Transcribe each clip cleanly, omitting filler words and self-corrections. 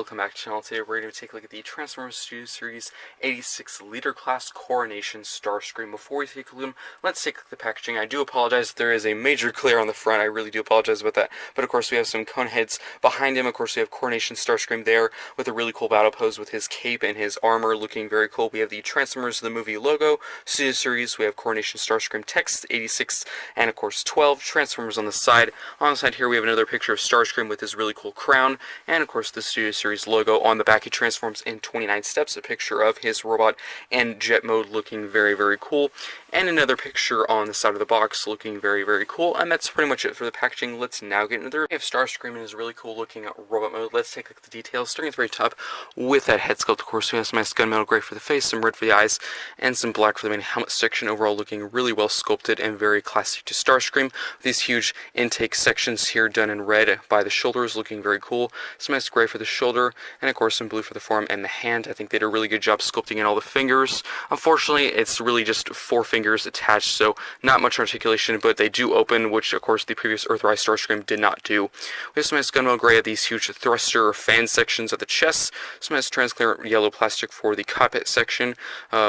welcome back to the channel. Today we're going to take a look at the Transformers Studio Series 86 Leader Class Coronation Starscream. Before we take a look at them, let's take a look at the packaging. I do apologize if there is a major glare on the front. I really do apologize about that. But of course we have some cone heads behind him. Of course we have Coronation Starscream there with a really cool battle pose with his cape and his armor looking very cool. We have the Transformers the movie logo, Studio Series. We have Coronation Starscream text, 86, and of course 12. Transformers on the side. On the side here we have another picture of Starscream with his really cool crown. And of course the Studio Series logo. On the back he transforms in 29 steps, a picture of his robot and jet mode looking very, very cool. And another picture on the side of the box looking very, very cool. And that's pretty much it for the packaging. Let's now get into the review. We have Starscream in his really cool looking robot mode. Let's take a look at the details. Starting at the very top with that head sculpt, of course we have some nice gunmetal gray for the face, some red for the eyes, and some black for the main helmet section. Overall looking really well sculpted and very classic to Starscream. These huge intake sections here done in red by the shoulders looking very cool. Some nice gray for the shoulder, and of course some blue for the forearm and the hand. I think they did a really good job sculpting in all the fingers. Unfortunately, it's really just 4 fingers attached, so not much articulation, but they do open, which of course the previous Earthrise Starscream did not do. We have some nice gunmetal gray at these huge thruster fan sections at the chest, some nice transparent yellow plastic for the cockpit section,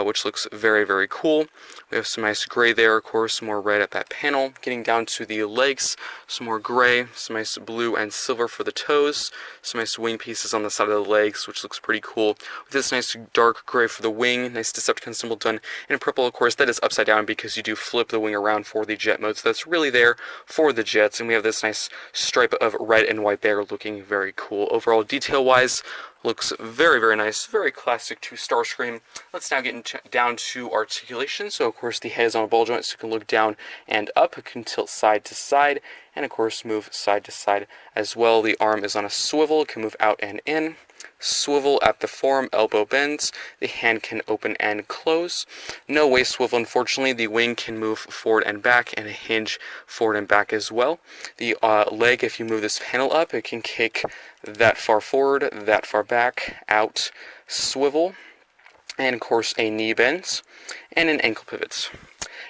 which looks very, very cool. We have some nice gray there, of course, more red at that panel. Getting down to the legs, some more gray, some nice blue and silver for the toes, some nice wing pieces on the side of the legs, which looks pretty cool. With this nice dark gray for the wing, nice Decepticon symbol done in purple. Of course, that is upside down because you do flip the wing around for the jet mode, so that's really there for the jets. And we have this nice stripe of red and white there looking very cool. Overall, detail-wise, looks very, very nice, very classic to Starscream. Let's now get down to articulation. So, of course, the head is on a ball joint, so you can look down and up. It can tilt side to side, and, of course, move side to side as well. The arm is on a swivel. It can move out and in. Swivel at the forearm, elbow bends. The hand can open and close. No waist swivel, unfortunately. The wing can move forward and back, and a hinge forward and back as well. The leg, if you move this panel up, it can kick that far forward, that far back, out, swivel, and of course a knee bends, and an ankle pivot.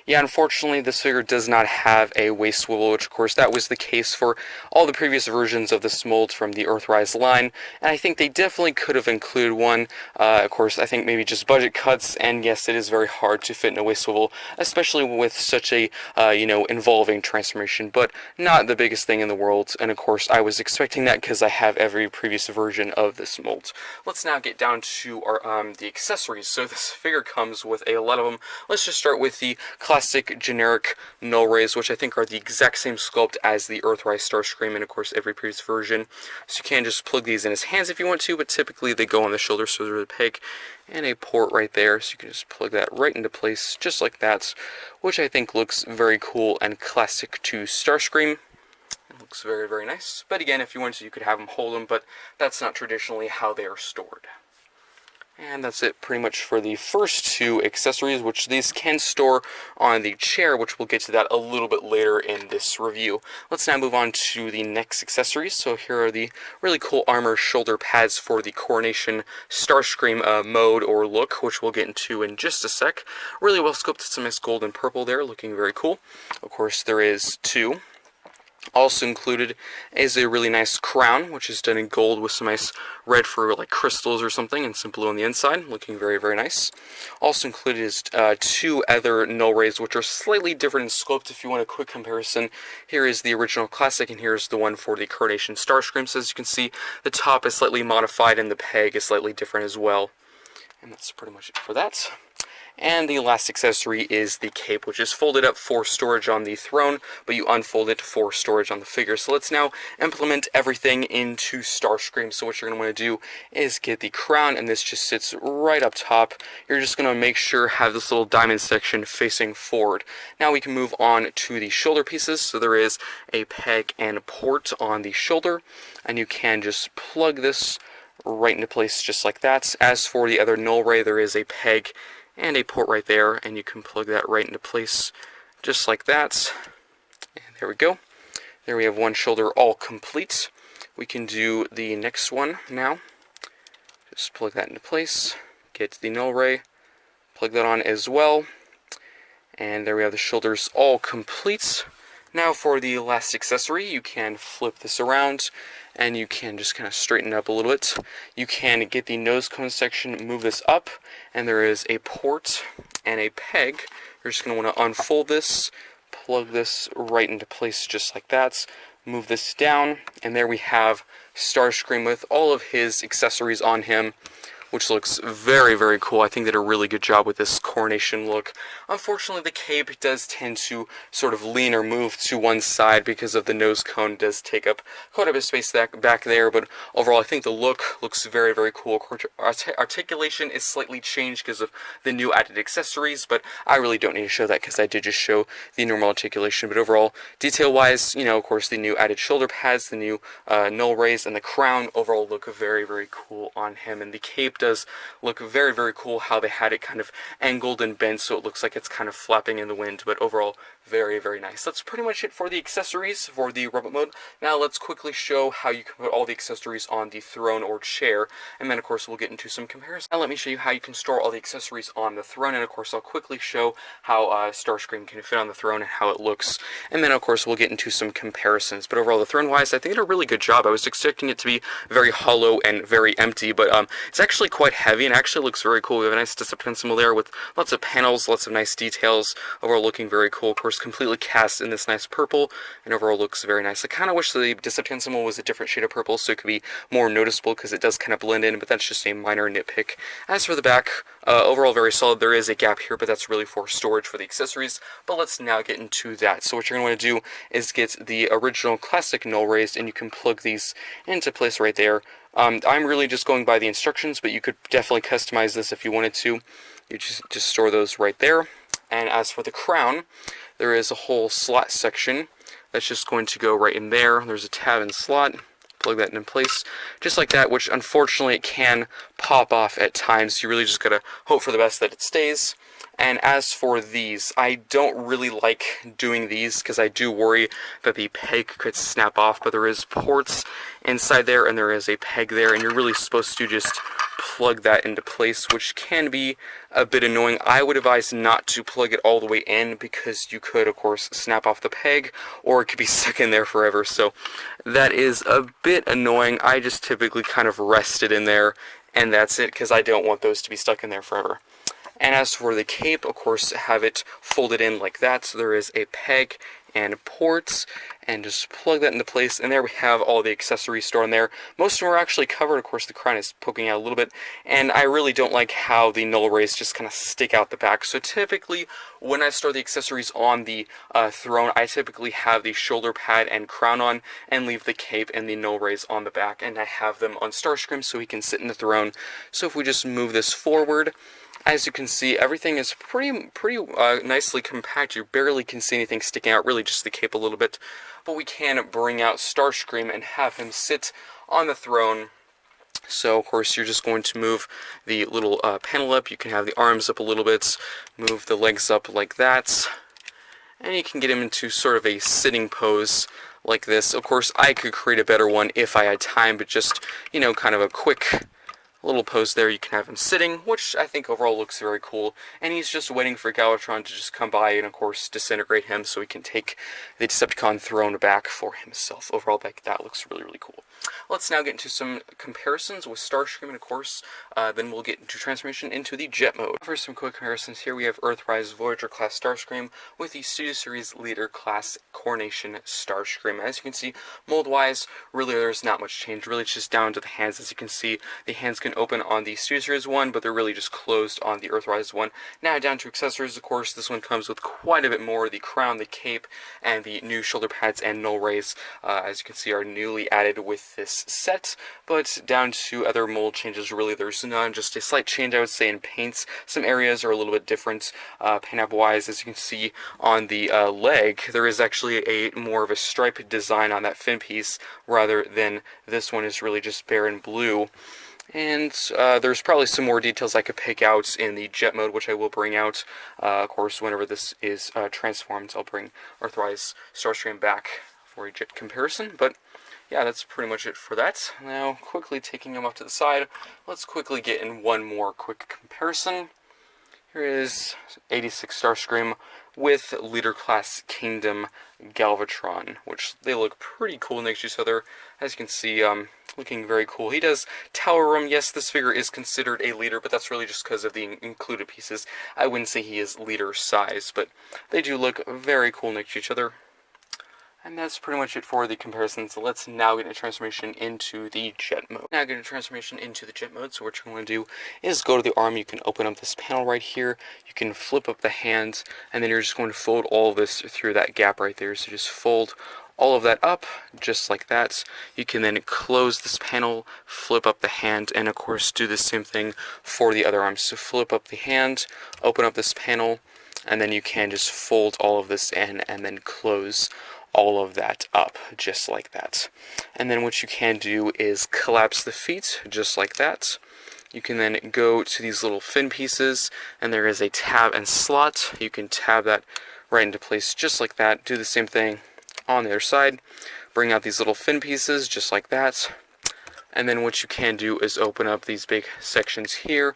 Yeah, unfortunately, this figure does not have a waist swivel, which, of course, that was the case for all the previous versions of this mold from the Earthrise line, and I think they definitely could have included one. Of course, I think maybe just budget cuts, and yes, it is very hard to fit in a waist swivel, especially with such a, involving transformation, but not the biggest thing in the world, and of course, I was expecting that because I have every previous version of this mold. Let's now get down to our the accessories. So this figure comes with a lot of them. Let's just start with the classic generic null rays, which I think are the exact same sculpt as the Earthrise Starscream and of course every previous version. So you can just plug these in his hands if you want to, but typically they go on the shoulder, so there's a peg and a port right there, so you can just plug that right into place just like that, which I think looks very cool and classic to Starscream. It looks very, very nice. But again, if you wanted to, you could have them hold them, but that's not traditionally how they are stored. And that's it pretty much for the first 2 accessories, which these can store on the chair, which we'll get to that a little bit later in this review. Let's now move on to the next accessories. So here are the really cool armor shoulder pads for the Coronation Starscream mode or look, which we'll get into in just a sec. Really well sculpted, some nice gold and purple there, looking very cool. Of course, there is 2. Also included is a really nice crown, which is done in gold with some nice red for like crystals or something, and some blue on the inside, looking very, very nice. Also included is 2 other null rays, which are slightly different in sculpt. If you want a quick comparison, here is the original classic, and here's the one for the Coronation Starscream. So as you can see, the top is slightly modified, and the peg is slightly different as well. And that's pretty much it for that. And the last accessory is the cape, which is folded up for storage on the throne, but you unfold it for storage on the figure. So let's now implement everything into Starscream. So what you're going to want to do is get the crown, and this just sits right up top. You're just going to make sure have this little diamond section facing forward. Now we can move on to the shoulder pieces. So there is a peg and a port on the shoulder, and you can just plug this right into place just like that. As for the other null ray, there is a peg and a port right there, and you can plug that right into place just like that. And there we go. There we have one shoulder all complete. We can do the next one now. Just plug that into place, get the null ray, plug that on as well, and there we have the shoulders all complete. Now for the last accessory, you can flip this around and you can just kind of straighten it up a little bit. You can get the nose cone section, move this up, and there is a port and a peg. You're just going to want to unfold this, plug this right into place just like that, move this down, and there we have Starscream with all of his accessories on him, which looks very, very cool. I think they did a really good job with this Coronation look. Unfortunately, the cape does tend to sort of lean or move to one side because of the nose cone. It does take up quite a bit of space back there, but overall, I think the look looks very, very cool. Articulation is slightly changed because of the new added accessories, but I really don't need to show that because I did just show the normal articulation. But overall, detail-wise, you know, of course, the new added shoulder pads, the new null raise, and the crown overall look very, very cool on him. And the cape does look very, very cool how they had it kind of angled and bent so it looks like it's kind of flapping in the wind, but overall very, very nice. That's pretty much it for the accessories for the robot mode. Now let's quickly show how you can put all the accessories on the throne or chair, and then of course we'll get into some comparisons. Now let me show you how you can store all the accessories on the throne, and of course I'll quickly show how Starscream can fit on the throne and how it looks, and then of course we'll get into some comparisons. But overall, the throne wise, I think they did a really good job. I was expecting it to be very hollow and very empty, but it's actually quite heavy and actually looks very cool. We have a nice Decepticon symbol there with lots of panels, lots of nice details, overall looking very cool. Of course, completely cast in this nice purple, and overall looks very nice. I kind of wish the Decepticon symbol was a different shade of purple so it could be more noticeable because it does kind of blend in, but that's just a minor nitpick. As for the back, overall very solid. There is a gap here, but that's really for storage for the accessories, but let's now get into that. So what you're going to want to do is get the original classic null raised, and you can plug these into place right there. I'm really just going by the instructions, but you could definitely customize this if you wanted to. You just store those right there. And as for the crown, there is a whole slot section that's just going to go right in there. There's a tab and slot. Plug that in place, just like that, which unfortunately it can pop off at times. You really just gotta hope for the best that it stays. And as for these, I don't really like doing these because I do worry that the peg could snap off, but there is ports inside there and there is a peg there, and you're really supposed to just plug that into place, which can be a bit annoying. I would advise not to plug it all the way in because you could, of course, snap off the peg or it could be stuck in there forever. So that is a bit annoying. I just typically kind of rest it in there and that's it because I don't want those to be stuck in there forever. And as for the cape, of course, have it folded in like that, so there is a peg and ports, and just plug that into place, and there we have all the accessories stored in there. Most of them are actually covered. Of course, the crown is poking out a little bit, and I really don't like how the null rays just kind of stick out the back. So typically, when I store the accessories on the throne, I typically have the shoulder pad and crown on, and leave the cape and the null rays on the back, and I have them on Starscream so he can sit in the throne. So if we just move this forward, as you can see, everything is pretty nicely compact. You barely can see anything sticking out, really just the cape a little bit. But we can bring out Starscream and have him sit on the throne. So, of course, you're just going to move the little panel up. You can have the arms up a little bit, move the legs up like that. And you can get him into sort of a sitting pose like this. Of course, I could create a better one if I had time, but just, you know, kind of a quick little pose there. You can have him sitting, which I think overall looks very cool, and he's just waiting for Galvatron to just come by and of course disintegrate him so he can take the Decepticon throne back for himself. Overall, that looks really, really cool. Let's now get into some comparisons with Starscream, and of course, then we'll get into transformation into the jet mode. For some quick comparisons, here we have Earthrise Voyager class Starscream with the Studio Series Leader class Coronation Starscream. As you can see, mold-wise, really there's not much change. Really, it's just down to the hands. As you can see, the hands can open on the Studio Series one, but they're really just closed on the Earthrise one. Now down to accessories, of course, this one comes with quite a bit more. The crown, the cape, and the new shoulder pads and null rays, as you can see, are newly added with this set. But down to other mold changes, really there's none. Just a slight change, I would say, in paints. Some areas are a little bit different paint app wise. As you can see on the leg, there is actually a more of a striped design on that fin piece, rather than this one is really just bare and blue. And there's probably some more details I could pick out in the jet mode, which I will bring out. Of course, whenever this is transformed, I'll bring Earthrise Starscream back for a jet comparison. But yeah, that's pretty much it for that. Now, quickly taking him off to the side, let's quickly get in one more quick comparison. Here is 86 Starscream with Leader Class Kingdom Galvatron, which they look pretty cool next to each other. As you can see, looking very cool. He does tower room. Yes, this figure is considered a leader, but that's really just because of the included pieces. I wouldn't say he is leader size, but they do look very cool next to each other. And that's pretty much it for the comparison. So let's now get a transformation into the jet mode. Now get a transformation into the jet mode. So what you're going to do is go to the arm. You can open up this panel right here. You can flip up the hand, and then you're just going to fold all of this through that gap right there. So just fold all of that up, just like that. You can then close this panel, flip up the hand, and of course do the same thing for the other arm. So flip up the hand, open up this panel, and then you can just fold all of this in and then close all of that up, just like that. And then what you can do is collapse the feet, just like that. You can then go to these little fin pieces, and there is a tab and slot. You can tab that right into place, just like that. Do the same thing on the other side. Bring out these little fin pieces, just like that. And then what you can do is open up these big sections here,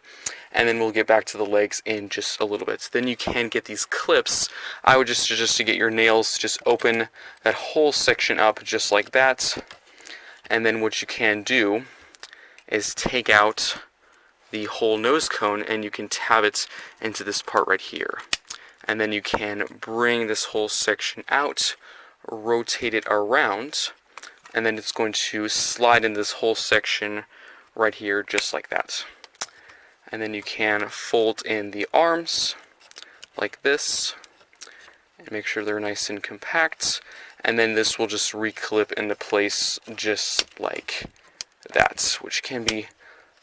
and then we'll get back to the legs in just a little bit. Then you can get these clips. I would just to get your nails, just open that whole section up just like that. And then what you can do is take out the whole nose cone, and you can tab it into this part right here. And then you can bring this whole section out, rotate it around, and then it's going to slide in this whole section right here, just like that. And then you can fold in the arms, like this, and make sure they're nice and compact. And then this will just reclip into place, just like that, which can be,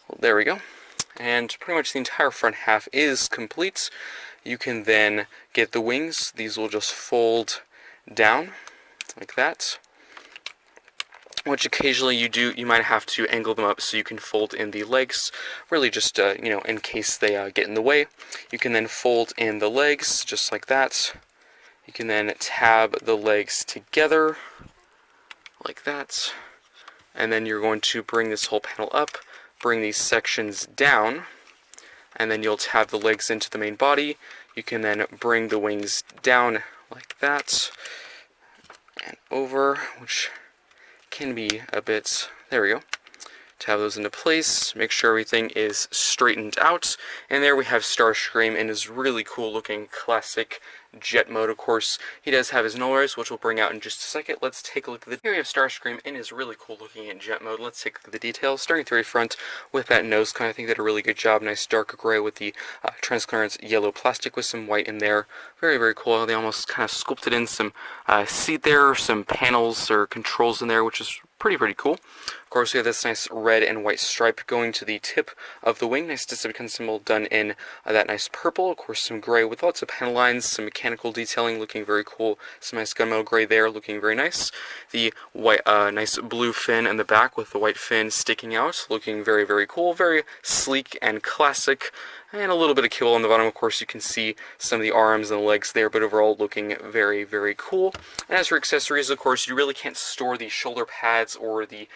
well, there we go. And pretty much the entire front half is complete. You can then get the wings. These will just fold down, like that. Which occasionally you might have to angle them up so you can fold in the legs, really just, in case they get in the way. You can then fold in the legs, just like that. You can then tab the legs together, like that. And then you're going to bring this whole panel up, bring these sections down, and then you'll tab the legs into the main body. You can then bring the wings down, like that, and over, which can be a bit, there we go. Tab those into place, make sure everything is straightened out, and there we have Starscream in his really cool looking classic jet mode. Of course, he does have his null rays, which we'll bring out in just a second. Let's take a look at here we have Starscream in his really cool looking jet mode. Let's take a look at the details, starting at the very front with that nose cone. I think they did a really good job. Nice dark gray with the transparent yellow plastic with some white in there. Very, very cool. They almost kind of sculpted in some seat there, some panels or controls in there, which is pretty cool. Of course, we have this nice red and white stripe going to the tip of the wing. Nice Decepticon symbol done in that nice purple. Of course, some gray with lots of panel lines, some mechanical detailing looking very cool. Some nice gunmetal gray there looking very nice. The white, nice blue fin in the back with the white fin sticking out, looking very cool. Very sleek and classic. And a little bit of keel on the bottom. Of course, you can see some of the arms and the legs there, but overall looking very cool. And as for accessories, of course, you really can't store the shoulder pads or the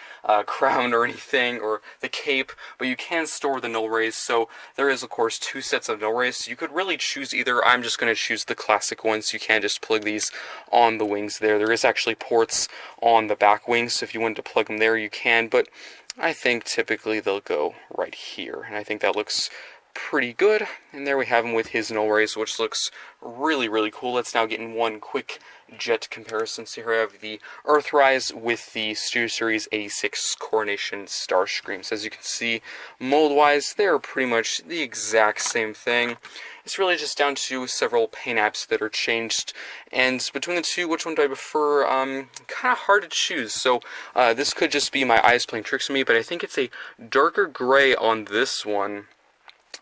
crown or anything, or the cape, but you can store the null rays. So there is, of course, 2 sets of null rays. So you could really choose either. I'm just going to choose the classic ones. You can just plug these on the wings there. There is actually ports on the back wings, so if you wanted to plug them there, you can, but I think typically they'll go right here, and I think that looks pretty good. And there we have him with his null rays, which looks really cool. Let's now get in one quick jet comparison. So here I have the Earthrise with the Studio Series 86 Coronation Starscream. So as you can see, mold-wise, they're pretty much the exact same thing. It's really just down to several paint apps that are changed, and between the two, which one do I prefer? Kind of hard to choose. So this could just be my eyes playing tricks on me, but I think it's a darker gray on this one,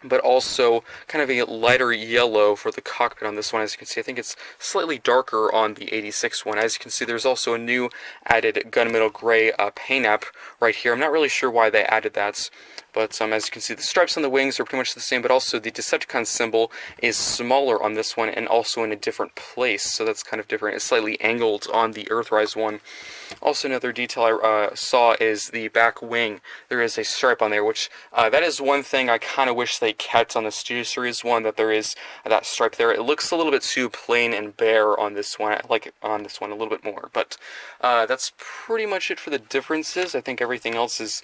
but also kind of a lighter yellow for the cockpit on this one. As you can see, I think it's slightly darker on the 86 one. As you can see, there's also a new added gunmetal gray paint app right here. I'm not really sure why they added that, But as you can see, the stripes on the wings are pretty much the same, but also the Decepticon symbol is smaller on this one and also in a different place, so that's kind of different. It's slightly angled on the Earthrise one. Also, another detail I saw is the back wing. There is a stripe on there, which that is one thing I kind of wish they kept on the Studio Series one, that there is that stripe there. It looks a little bit too plain and bare on this one. I like it on this one a little bit more, but that's pretty much it for the differences. I think everything else is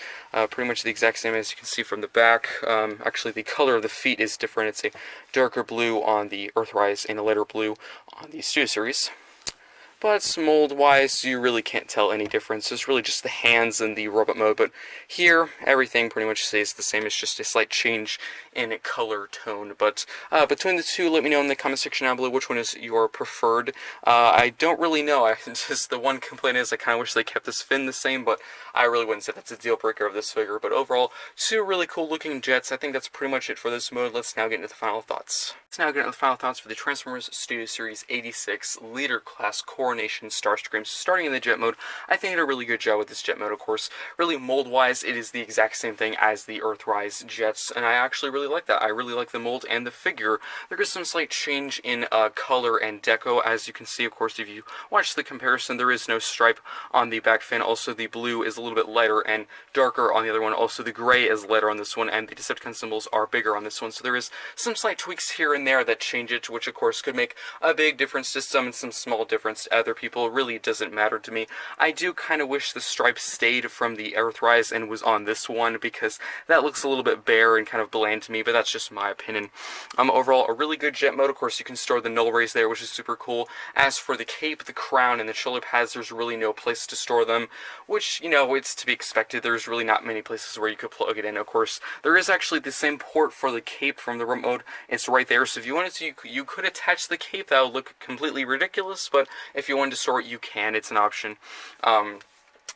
pretty much the exact same, as you can see from the back. Actually, the color of the feet is different. It's a darker blue on the Earthrise and a lighter blue on the Studio Series. But mold-wise, you really can't tell any difference. It's really just the hands and the robot mode. But here, everything pretty much stays the same. It's just a slight change in color tone. But between the two, let me know in the comment section down below which one is your preferred. I don't really know. Just the one complaint is I kind of wish they kept this fin the same, but I really wouldn't say that's a deal breaker of this figure. But overall, two really cool looking jets. I think that's pretty much it for this mode. Let's now get into the final thoughts. Let's now get into the final thoughts for the Transformers Studio Series 86 Leader Class Coronation Starscream. Starting in the jet mode, I think they did a really good job with this jet mode, of course. Really, mold-wise, it is the exact same thing as the Earthrise jets, and I actually really like that. I really like the mold and the figure. There is some slight change in color and deco, as you can see, of course, if you watch the comparison. There is no stripe on the back fin. Also, the blue is a little bit lighter and darker on the other one. Also, the gray is lighter on this one, and the Decepticon symbols are bigger on this one. So there is some slight tweaks here and there that change it, which, of course, could make a big difference to some and some small difference to other people. Really, it doesn't matter to me. I do kind of wish the stripe stayed from the Earthrise and was on this one, because that looks a little bit bare and kind of bland to me, but that's just my opinion. Overall, a really good jet mode. Of course, you can store the null rays there, which is super cool. As for the cape, the crown, and the shoulder pads, there's really no place to store them, which, you know, it's to be expected. There's really not many places where you could plug it in. Of course, there is actually the same port for the cape from the remote. It's right there, so if you wanted to, you could attach the cape. That would look completely ridiculous, but if you wanted to store it, you can. It's an option.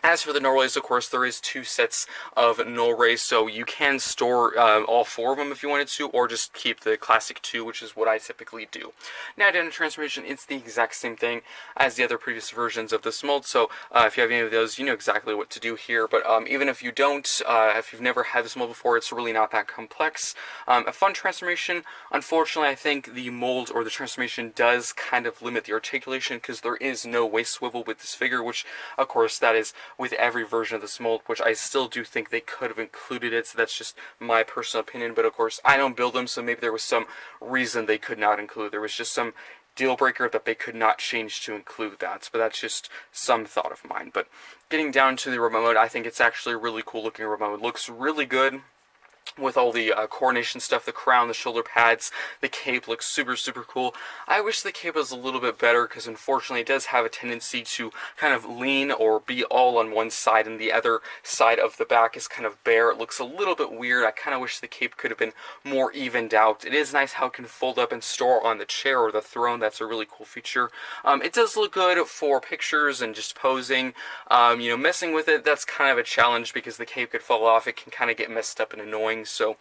As for the null rays, of course, there is two sets of null rays, so you can store all four of them if you wanted to, or just keep the classic two, which is what I typically do. Now, down to transformation, it's the exact same thing as the other previous versions of this mold, so if you have any of those, you know exactly what to do here. But even if you don't, if you've never had this mold before, it's really not that complex. A fun transformation. Unfortunately, I think the mold or the transformation does kind of limit the articulation, because there is no waist swivel with this figure, which, of course, that is with every version of this mold, which I still do think they could have included it, so that's just my personal opinion. But of course, I don't build them, so maybe there was some reason they could not include. There was just some deal breaker that they could not change to include that, but that's just some thought of mine. But getting down to the remote, I think it's actually a really cool looking remote. It looks really good with all the coronation stuff, the crown, the shoulder pads, the cape looks super, super cool. I wish the cape was a little bit better, because unfortunately it does have a tendency to kind of lean or be all on one side, and the other side of the back is kind of bare. It looks a little bit weird. I kind of wish the cape could have been more evened out. It is nice how it can fold up and store on the chair or the throne. That's a really cool feature. It does look good for pictures and just posing. You know, messing with it, that's kind of a challenge, because the cape could fall off. It can kind of get messed up and annoying. So,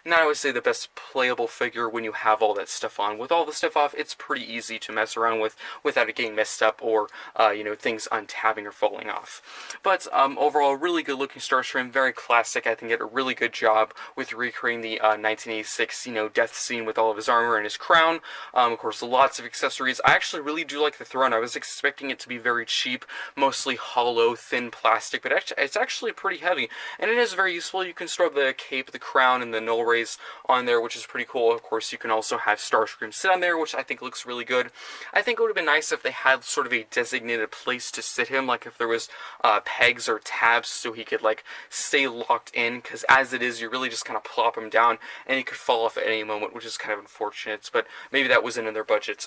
not I would say the best playable figure when you have all that stuff on. With all the stuff off, it's pretty easy to mess around with without it getting messed up or, you know, things untabbing or falling off. But overall, really good looking Starscream, very classic. I think it did a really good job with recreating the 1986, you know, death scene with all of his armor and his crown. Of course, lots of accessories. I actually really do like the throne. I was expecting it to be very cheap, mostly hollow, thin plastic, but it's actually pretty heavy, and it is very useful. You can store the cape, the crown, and the null rays on there, which is pretty cool. Of course, you can also have Starscream sit on there, which I think looks really good. I think it would have been nice if they had sort of a designated place to sit him, like if there was pegs or tabs so he could like stay locked in, because as it is, you really just kind of plop him down and he could fall off at any moment, which is kind of unfortunate, but maybe that wasn't in their budget.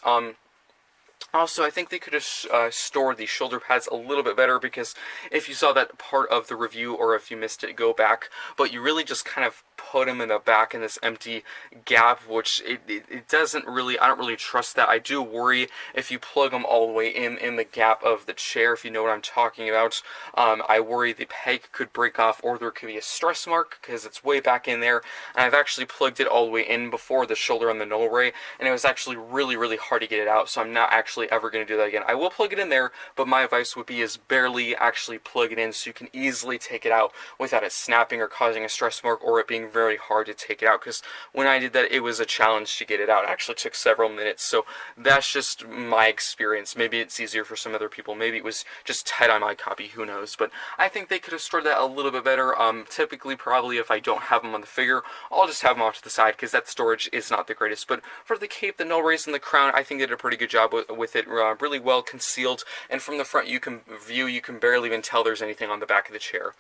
Also, I think they could have stored the shoulder pads a little bit better, because if you saw that part of the review, or if you missed it, go back, but you really just kind of put him in the back in this empty gap, which it doesn't really, I don't really trust that. I do worry if you plug them all the way in the gap of the chair, if you know what I'm talking about. I worry the peg could break off, or there could be a stress mark because it's way back in there. And I've actually plugged it all the way in before, the shoulder on the null ray, and it was actually really hard to get it out, so I'm not actually ever going to do that again. I will plug it in there, but my advice would be is barely actually plug it in so you can easily take it out without it snapping or causing a stress mark, or it being very hard to take it out, because when I did that, it was a challenge to get it out. It actually took several minutes, so that's just my experience. Maybe it's easier for some other people. Maybe it was just tight on my copy, who knows, but I think they could have stored that a little bit better. Typically, probably if I don't have them on the figure, I'll just have them off to the side, because that storage is not the greatest. But for the cape, the null rays, and the crown, I think they did a pretty good job with it, really well concealed, and from the front you can barely even tell there's anything on the back of the chair.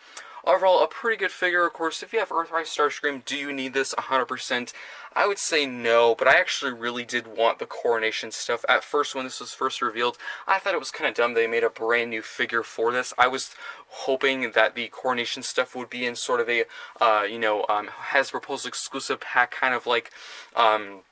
Overall, a pretty good figure. Of course, if you have Earthrise Starscream, do you need this 100%? I would say no, but I actually really did want the Coronation stuff. At first, when this was first revealed, I thought it was kind of dumb they made a brand new figure for this. I was hoping that the Coronation stuff would be in sort of a, Hasbro Pulse exclusive pack, kind of like the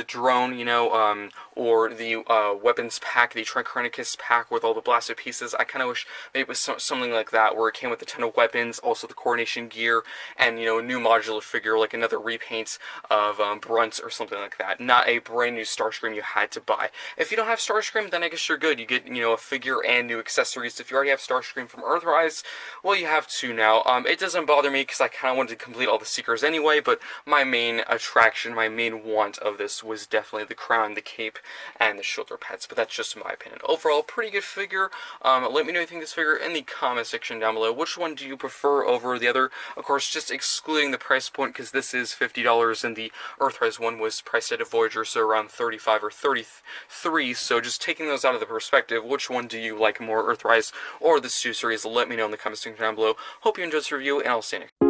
drone, or the weapons pack, the Trichronicus pack with all the blasted pieces. I kind of wish maybe it was something like that, where it came with a ton of weapons, also the Coronation gear, and, a new modular figure, like another repaint of Brunt or something like that. Not a brand new Starscream you had to buy. If you don't have Starscream, then I guess you're good. You get, a figure and new accessories. If you already have Starscream from Earthrise, well, you have two now. It doesn't bother me, because I kind of wanted to complete all the Seekers anyway, but my main attraction, my main want of this was definitely the crown, the cape, and the shoulder pads. But that's just my opinion. Overall, pretty good figure. Let me know what you think of this figure in the comment section down below. Which one do you prefer over the other? Of course, just excluding the price point, because this is $50, and the Earthrise one was priced at a Voyager, so around 35 or 33. So just taking those out of the perspective, which one do you like more, Earthrise or the Stu series? Let me know in the comment section down below. Hope you enjoyed this review, and I'll see you next.